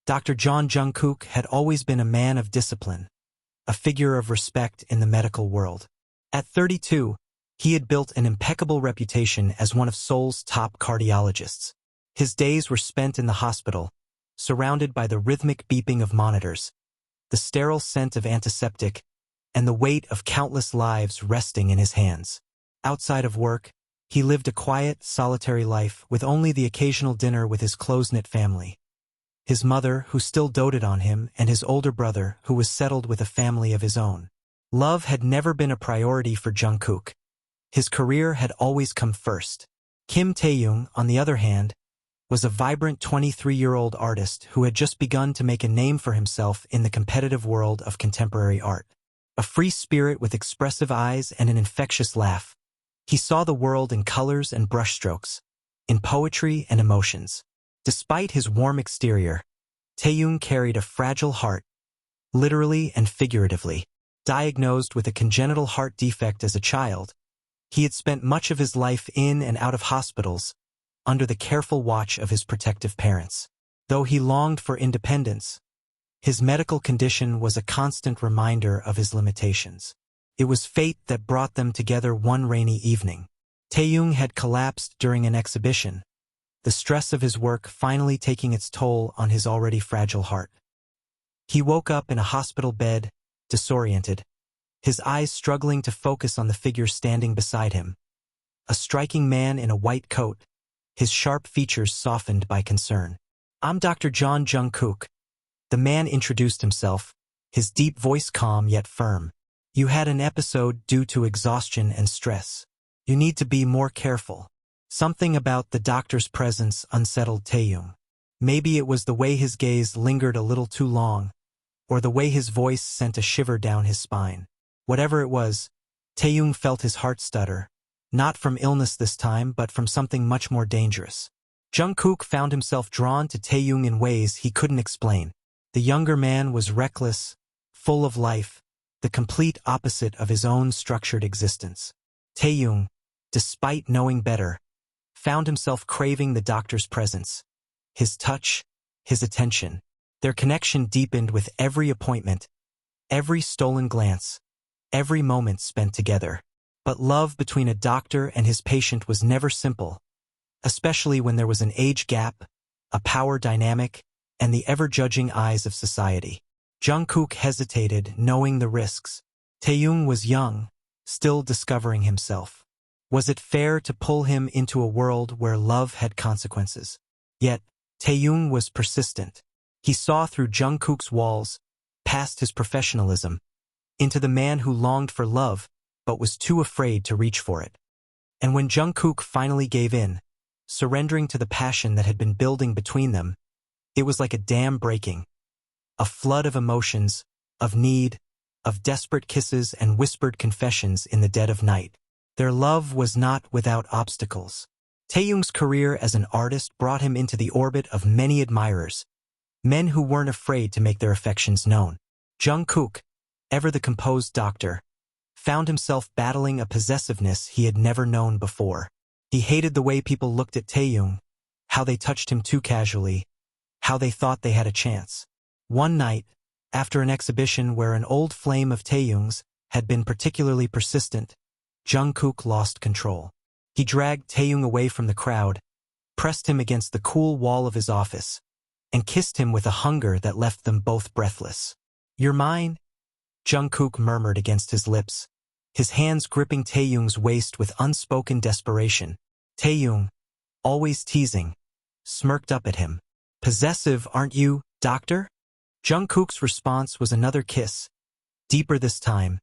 Dr. Jungkook had always been a man of discipline, a figure of respect in the medical world. At 32, he had built an impeccable reputation as one of Seoul's top cardiologists. His days were spent in the hospital, surrounded by the rhythmic beeping of monitors, the sterile scent of antiseptic, and the weight of countless lives resting in his hands. Outside of work, he lived a quiet, solitary life with only the occasional dinner with his close-knit family. His mother, who still doted on him, and his older brother, who was settled with a family of his own. Love had never been a priority for Jungkook. His career had always come first. Kim Taehyung, on the other hand, was a vibrant 23-year-old artist who had just begun to make a name for himself in the competitive world of contemporary art. A free spirit with expressive eyes and an infectious laugh, he saw the world in colors and brushstrokes, in poetry and emotions. Despite his warm exterior, Taehyung carried a fragile heart, literally and figuratively. Diagnosed with a congenital heart defect as a child, he had spent much of his life in and out of hospitals, under the careful watch of his protective parents. Though he longed for independence, his medical condition was a constant reminder of his limitations. It was fate that brought them together one rainy evening. Taehyung had collapsed during an exhibition, the stress of his work finally taking its toll on his already fragile heart. He woke up in a hospital bed, disoriented, his eyes struggling to focus on the figure standing beside him. A striking man in a white coat, his sharp features softened by concern. "I'm Dr. Jungkook." The man introduced himself, his deep voice calm yet firm. "You had an episode due to exhaustion and stress. You need to be more careful." Something about the doctor's presence unsettled Taehyung. Maybe it was the way his gaze lingered a little too long, or the way his voice sent a shiver down his spine. Whatever it was, Taehyung felt his heart stutter, not from illness this time but from something much more dangerous. Jungkook found himself drawn to Taehyung in ways he couldn't explain. The younger man was reckless, full of life, the complete opposite of his own structured existence. Taehyung, despite knowing better, found himself craving the doctor's presence, his touch, his attention. Their connection deepened with every appointment, every stolen glance, every moment spent together. But love between a doctor and his patient was never simple, especially when there was an age gap, a power dynamic, and the ever-judging eyes of society. Jungkook hesitated, knowing the risks. Taehyung was young, still discovering himself. Was it fair to pull him into a world where love had consequences? Yet, Taehyung was persistent. He saw through Jungkook's walls, past his professionalism, into the man who longed for love but was too afraid to reach for it. And when Jungkook finally gave in, surrendering to the passion that had been building between them, it was like a dam breaking. A flood of emotions, of need, of desperate kisses and whispered confessions in the dead of night. Their love was not without obstacles. Taehyung's career as an artist brought him into the orbit of many admirers, men who weren't afraid to make their affections known. Jungkook, ever the composed doctor, found himself battling a possessiveness he had never known before. He hated the way people looked at Taehyung, how they touched him too casually, how they thought they had a chance. One night, after an exhibition where an old flame of Taehyung's had been particularly persistent, Jungkook lost control. He dragged Taehyung away from the crowd, pressed him against the cool wall of his office, and kissed him with a hunger that left them both breathless. "You're mine?" Jungkook murmured against his lips, his hands gripping Taehyung's waist with unspoken desperation. Taehyung, always teasing, smirked up at him. "Possessive, aren't you, doctor?" Jungkook's response was another kiss, deeper this time,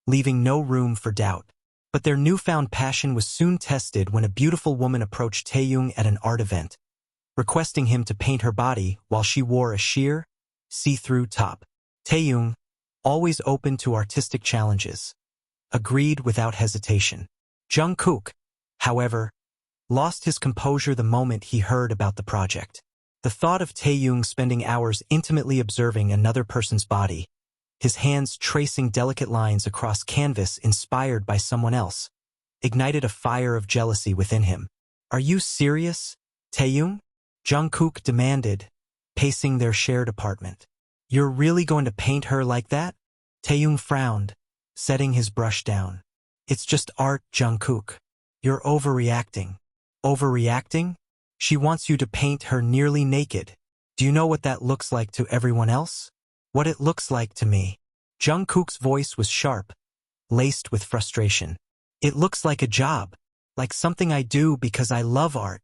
leaving no room for doubt. But their newfound passion was soon tested when a beautiful woman approached Taehyung at an art event, requesting him to paint her body while she wore a sheer, see-through top. Taehyung, always open to artistic challenges, agreed without hesitation. Jungkook, however, lost his composure the moment he heard about the project. The thought of Taehyung spending hours intimately observing another person's body, his hands tracing delicate lines across canvas inspired by someone else, ignited a fire of jealousy within him. "Are you serious, Taehyung?" Jungkook demanded, pacing their shared apartment. "You're really going to paint her like that?" Taehyung frowned, setting his brush down. "It's just art, Jungkook. You're overreacting." "Overreacting? She wants you to paint her nearly naked. Do you know what that looks like to everyone else?" "What it looks like to me." Jungkook's voice was sharp, laced with frustration. "It looks like a job, like something I do because I love art."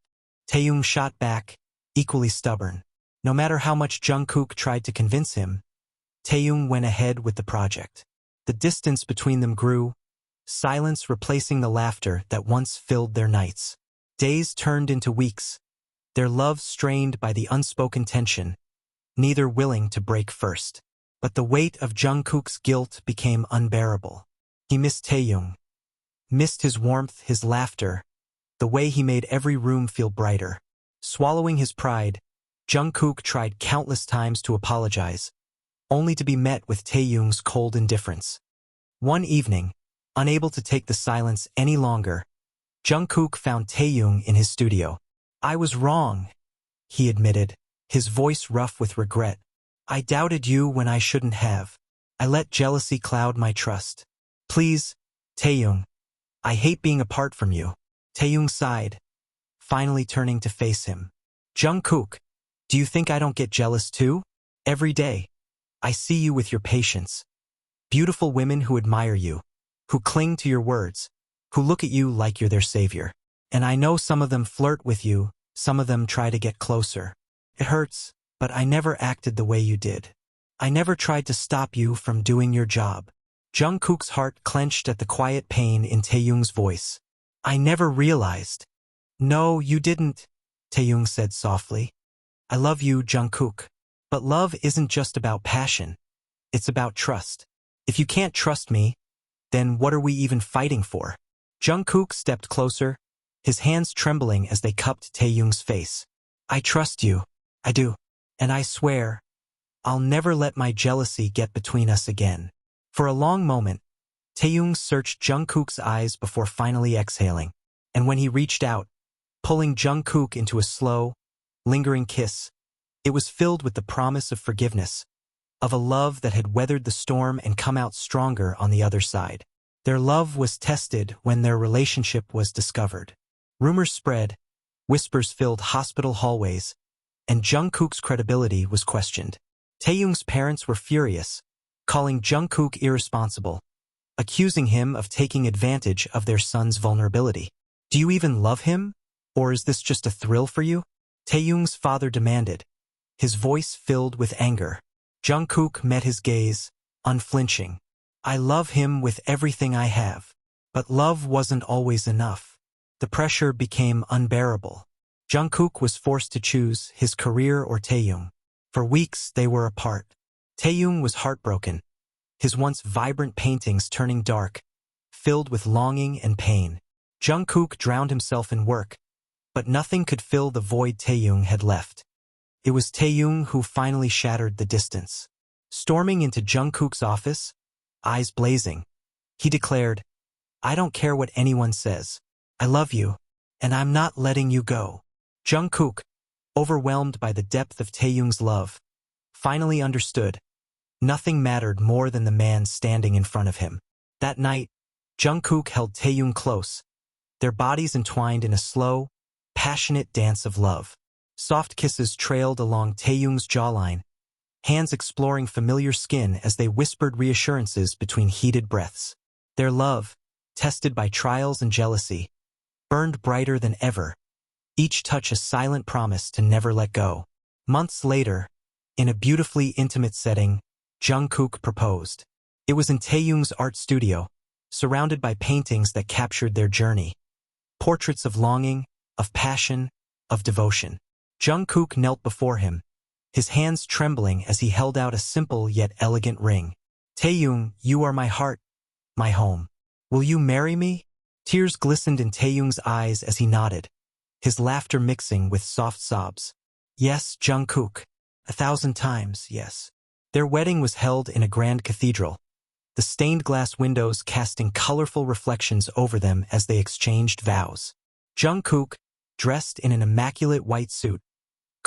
Taehyung shot back, equally stubborn. No matter how much Jungkook tried to convince him, Taehyung went ahead with the project. The distance between them grew, silence replacing the laughter that once filled their nights. Days turned into weeks, their love strained by the unspoken tension, neither willing to break first. But the weight of Jungkook's guilt became unbearable. He missed Taehyung, missed his warmth, his laughter, the way he made every room feel brighter. Swallowing his pride, Jungkook tried countless times to apologize, only to be met with Taehyung's cold indifference. One evening, unable to take the silence any longer, Jungkook found Taehyung in his studio. "I was wrong," he admitted, his voice rough with regret. "I doubted you when I shouldn't have. I let jealousy cloud my trust. Please, Taehyung, I hate being apart from you." Taehyung sighed, finally turning to face him. "Jungkook, do you think I don't get jealous too? Every day, I see you with your patience. Beautiful women who admire you, who cling to your words, who look at you like you're their savior. And I know some of them flirt with you, some of them try to get closer. It hurts, but I never acted the way you did. I never tried to stop you from doing your job." Jungkook's heart clenched at the quiet pain in Taehyung's voice. "I never realized." "No, you didn't," Taehyung said softly. "I love you, Jungkook. But love isn't just about passion. It's about trust. If you can't trust me, then what are we even fighting for?" Jungkook stepped closer, his hands trembling as they cupped Taehyung's face. "I trust you. I do. And I swear, I'll never let my jealousy get between us again." For a long moment, Taehyung searched Jungkook's eyes before finally exhaling, and when he reached out, pulling Jungkook into a slow, lingering kiss, it was filled with the promise of forgiveness, of a love that had weathered the storm and come out stronger on the other side. Their love was tested when their relationship was discovered. Rumors spread, whispers filled hospital hallways, and Jungkook's credibility was questioned. Taehyung's parents were furious, calling Jungkook irresponsible, accusing him of taking advantage of their son's vulnerability. "Do you even love him? Or is this just a thrill for you?" Taehyung's father demanded, his voice filled with anger. Jungkook met his gaze, unflinching. "I love him with everything I have." But love wasn't always enough. The pressure became unbearable. Jungkook was forced to choose his career or Taehyung. For weeks they were apart. Taehyung was heartbroken, his once vibrant paintings turning dark, filled with longing and pain. Jungkook drowned himself in work, but nothing could fill the void Taehyung had left. It was Taehyung who finally shattered the distance. Storming into Jungkook's office, eyes blazing, he declared, "I don't care what anyone says. I love you, and I'm not letting you go." Jungkook, overwhelmed by the depth of Taehyung's love, finally understood. Nothing mattered more than the man standing in front of him. That night, Jungkook held Taehyung close, their bodies entwined in a slow, passionate dance of love. Soft kisses trailed along Taehyung's jawline, hands exploring familiar skin as they whispered reassurances between heated breaths. Their love, tested by trials and jealousy, burned brighter than ever, each touch a silent promise to never let go. Months later, in a beautifully intimate setting, Jungkook proposed. It was in Taehyung's art studio, surrounded by paintings that captured their journey. Portraits of longing, of passion, of devotion. Jungkook knelt before him, his hands trembling as he held out a simple yet elegant ring. "Taehyung, you are my heart, my home. Will you marry me?" Tears glistened in Taehyung's eyes as he nodded, his laughter mixing with soft sobs. "Yes, Jungkook. 1,000 times, yes." Their wedding was held in a grand cathedral, the stained glass windows casting colorful reflections over them as they exchanged vows. Jungkook, dressed in an immaculate white suit,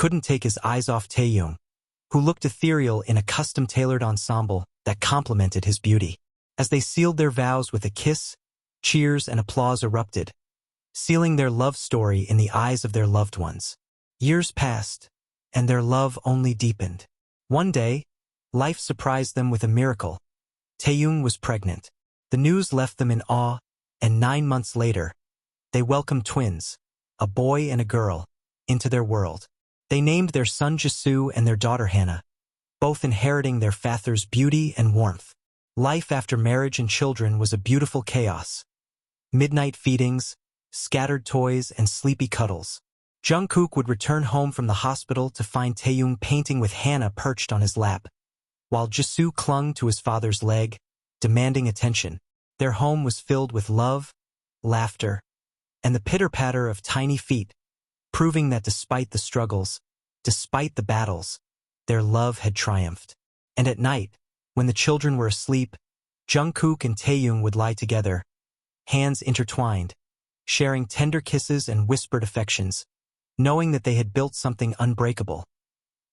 couldn't take his eyes off Taehyung, who looked ethereal in a custom-tailored ensemble that complemented his beauty. As they sealed their vows with a kiss, cheers and applause erupted, sealing their love story in the eyes of their loved ones. Years passed, and their love only deepened. One day, life surprised them with a miracle. Taehyung was pregnant. The news left them in awe, and 9 months later, they welcomed twins, a boy and a girl, into their world. They named their son Jisoo and their daughter Hannah, both inheriting their father's beauty and warmth. Life after marriage and children was a beautiful chaos. Midnight feedings, scattered toys, and sleepy cuddles. Jungkook would return home from the hospital to find Taehyung painting with Hannah perched on his lap, while Jisoo clung to his father's leg, demanding attention. Their home was filled with love, laughter, and the pitter-patter of tiny feet, proving that despite the struggles, despite the battles, their love had triumphed. And at night, when the children were asleep, Jungkook and Taehyung would lie together, hands intertwined, sharing tender kisses and whispered affections, knowing that they had built something unbreakable,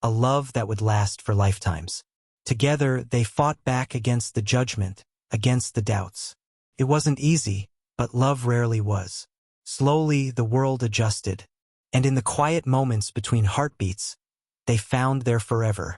a love that would last for lifetimes. Together, they fought back against the judgment, against the doubts. It wasn't easy, but love rarely was. Slowly, the world adjusted, and in the quiet moments between heartbeats, they found their forever.